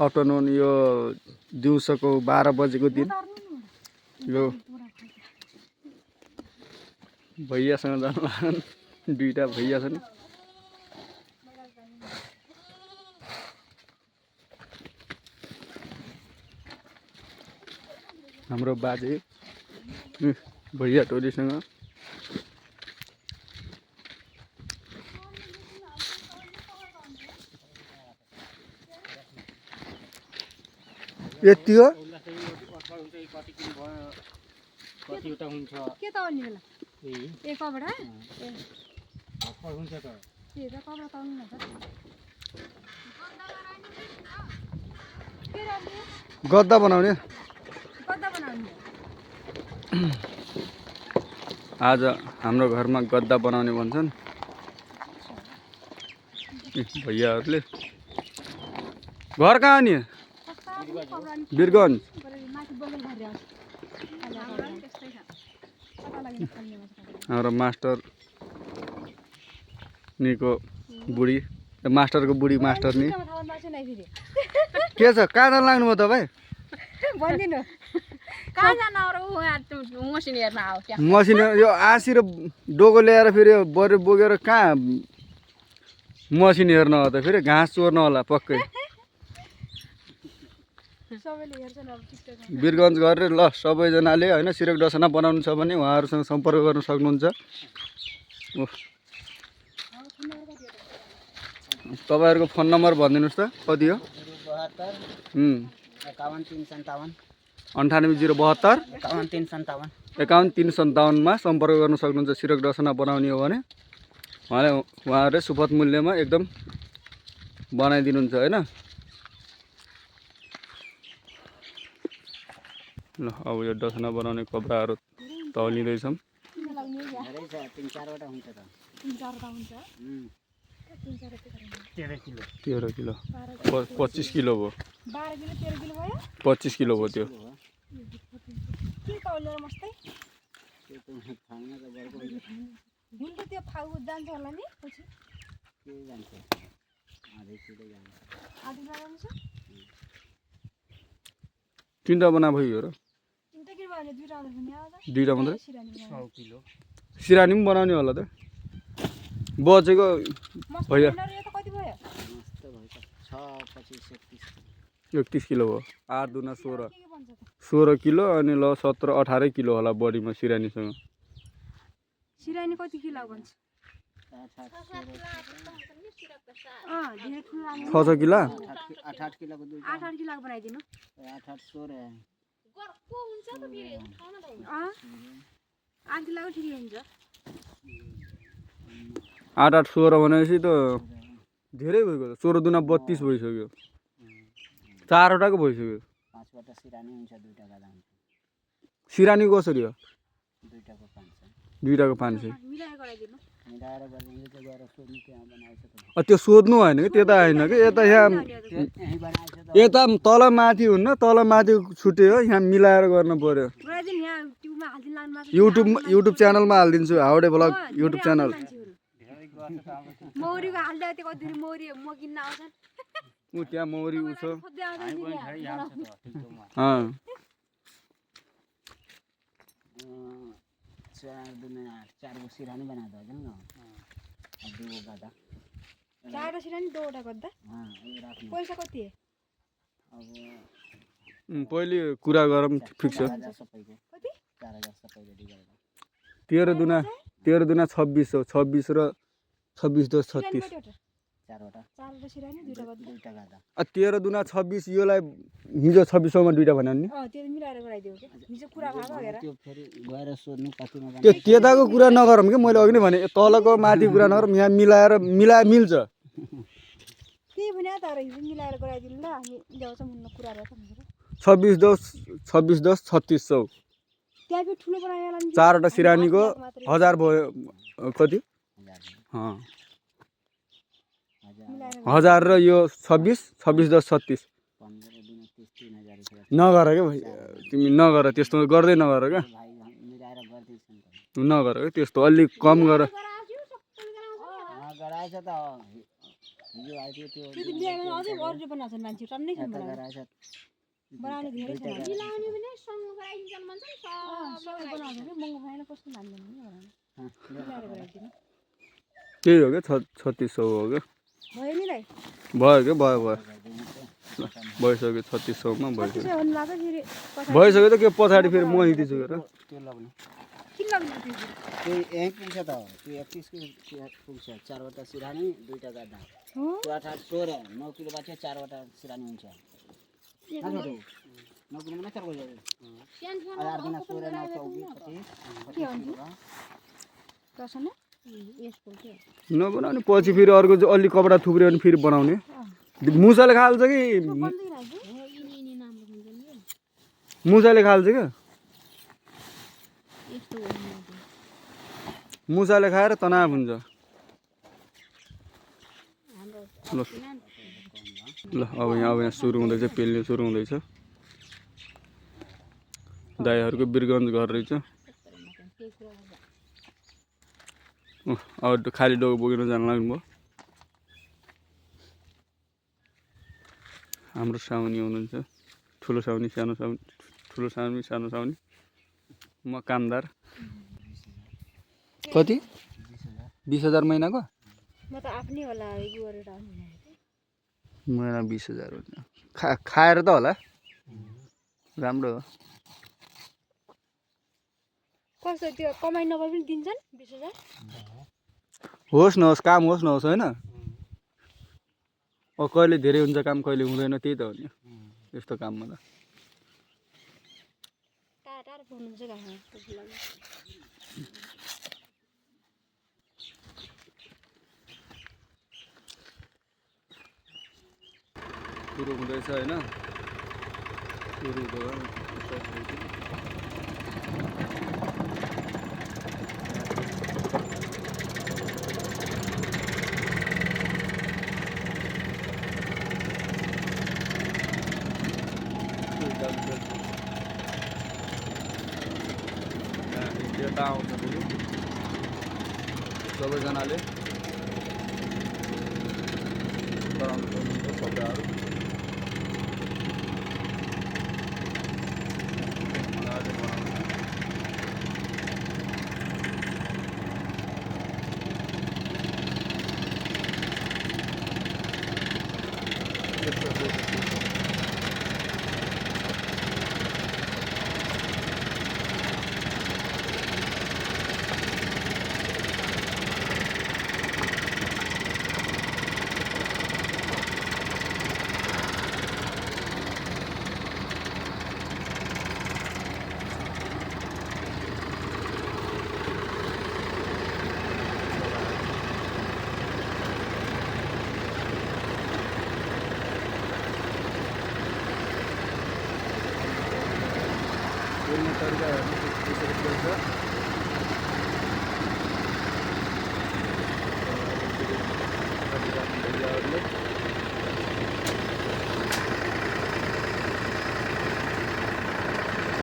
afternoon यो दिउँसोको 12 बजेको दिन यो भैयासँग जानु लाग्छन् दुईटा भैया छन् हाम्रो बाजे भैया टोलीसँग यति हो कतिवटा हुन्छ के त अनि बेला ए कपडा ए हुन्छ त के त कपडा त आउनु छ के राख्ने गद्दा बनाउने गद्दा बनाउने आज हाम्रो घरमा गद्दा बनाउने भन्छन् भैयाहरूले घर कहाँ नि वीरगञ्ज हाम्रो मास्टर निको बुढी मास्टरको बुढी मास्टर नि के छ कहाँ जान लाग्नु भयो तपाईँ भन्दिनु कहाँ जान मसिन हेर्न आऊ क्या मसिन यो आसी र डोको ल्याएर फेरि बरु बोकेर कहाँ मसिन हेर्न हो त फेरि घाँस चोर्न होला पक्कै वीरगञ्ज गरेर ल सबैजनाले होइन सिरक डसना बनाउनु छ भने उहाँहरूसँग सम्पर्क गर्न सक्नुहुन्छ तपाईँहरूको फोन नम्बर भनिदिनुहोस् त कति हो 98 072 51357 मा सम्पर्क गर्न सक्नुहुन्छ सिरक डसना बनाउने हो भने उहाँहरूले सुपथ मूल्यमा एकदम बनाइदिनुहुन्छ होइन ल अब यो डसना बनाउने कपडाहरू तौलिँदैछौँ 13 किलो 25 किलो भयो 25 किलो भयो त्यो तीनटा बना भयो र दुईटा मात्रै सिरानी पनि बनाउने होला त बचेको भैया 31 किलो भयो 8 दुना 16 किलो अनि ल 17 18 किलो होला बडीमा सिरानीसँग सिरानी कति किलो भन्छ 6 किलो 8 किलो को 8 किलो बनाइदिनु 8 16 गर्को हुन्छ त फेरि खाउन त हुन्छ 8 किलो ठिकै हुन्छ 8 8 16 भनेपछि त धेरै भइगयो 16 दुना 32 भइसक्यो 4 वटाको भइसक्यो 5 वटा सिरानी हुन्छ 2 टाका दाम सिरानी कसरी हो दुईटाको 500 दुईटाको 500 मिलाएर गराइदिनु मिलाएर गरिदिनु त गएर सोध्नु त्यहाँ बनाएछ त त्यो सोध्नु होइन कि त्यता होइन कि यता यहाँ यही बनाएछ त यता तल माथि हुन्न तल माथि छुट्यो हो यहाँ मिलाएर गर्नु पर्यो गराइदिनु यहाँ ट्युबमा हाल्दिनु लानमा युट्युब च्यानलमा हालिदिन्छु हाउडे ब्लग युट्युब च्यानल मौरीको हाल्दा त्यो कति मौरी म किन्न आउँछन् ऊ त्यहाँ मौरी उ छ चार को सिरानी बना दो ना अब दो गदा चार सिरानी दोवटा गर्दा पैसा कति हो अब पहिले कुरा गरौँ फिक्स हो कति 4000 सबैले दिएर 13 दुना 2600 26 र 26 10 36 चारवटा चारवटा सिरानी दुईटा गदा 13 दुना 26 योलाई हिजो 2600 मा दुईटा भन्यो नि त्यो मिलाएर गराइदिउ के हिजो कुरा भएको हेर त्यो फेरि गएर सोध्नु कतिमा त्यो त्यताको कुरा नगरौँ कि मैले अघि नै भने तलको माथि कुरा नगरौँ यहाँ मिल्छ त्यही भने तर हिजो मिलाएर गराइदिनु ल हामी ल्याउँछौँ मुन्न कुरा गरेर 26 10 3600 त्यहाँ फेरि ठुलो बनाएर 4वटा सिरानीको 1000 भयो कति 1000 र यो 26 10 36 नगर के भाइ तिमी नगर त्यस्तो गर्दै नगर क्या नगर के त्यस्तो अलि कम गर हिजो आइदियो त्यो त्यो बिहामा अझै अरू बनाउँछन् मान्छे टन्नै छन् यता बनाउने गएर बनाउने धेरै छन् मिलाउने पनि सँग गराइदिन्छन् भन्छ नि सब बनाउँछ कि महँगो भएन कस्तो मान्दैन नि बनाउनु मिलाएर गराइदिनु त्यही हो क्या 3600 हो क्या भयो नि दाइ भयो क्या भयो भइसक्यो 3600 मा भइसक्यो त्यसो भन्नु लाग्यो फेरि भइसक्यो त के पछाडि फेरि मसिदिन्छु हेर त्यो लग्ने किन लाग्नु त्यो त्यो यहीँ पुग्छ त त्यो 31 को पुग्छ 4वटा सिरानी 2टा गाडा हो त्यो 8 16 9 किलो बाँच्यो 4वटा सिरानी हुन्छ 9 किलो मात्र गयो आधार दिन 16 9 24 25 दर्शन यसको के नबनाउने पछि फेरि अर्को चाहिँ अलि कपडा थुप्रियो भने फेरि बनाउने मुसाले खाल्छ कि बन्दै राख्यो यिनी नाम लेख्नु नि मुसाले खाल्छ क्या यस्तो हो मुसाले खाएर तनाव हुन्छ ल ल अब यहाँ सुरु हुँदैछ पेल्ने सुरु हुँदैछ दाइहरूको बिरगञ्ज घर रहेछ अब खाली डोको बोकेर जान लाग्नुभयो हाम्रो साउनी हुनुहुन्छ ठुलो साउनी सानो साउनी ठुलो साउनी सानो साउनी म कामदार कति 20,000 महिनाको म त आफ्नै होला गरेर आउनु महिना 20,000 हुन्छ खाएर त होला राम्रो हो कस्तो त्यो कमाइ नभए पनि दिन्छन् 20,000 होस् नहोस् काम होस् नहोस् होइन अब कहिले धेरै हुन्छ काम कहिले हुँदैन त्यही त हो नि यस्तो काममा त टाढा टाढा पुग्नुहुन्छ घाँस सुरु हुँदैछ होइन सुरु हुँदै यता आउँछ फेरि सबैजनाले गराउनु पर्नुहुन्छ कपडाहरू मजाले बनाउनु तरिका हेर्नु त्यसरी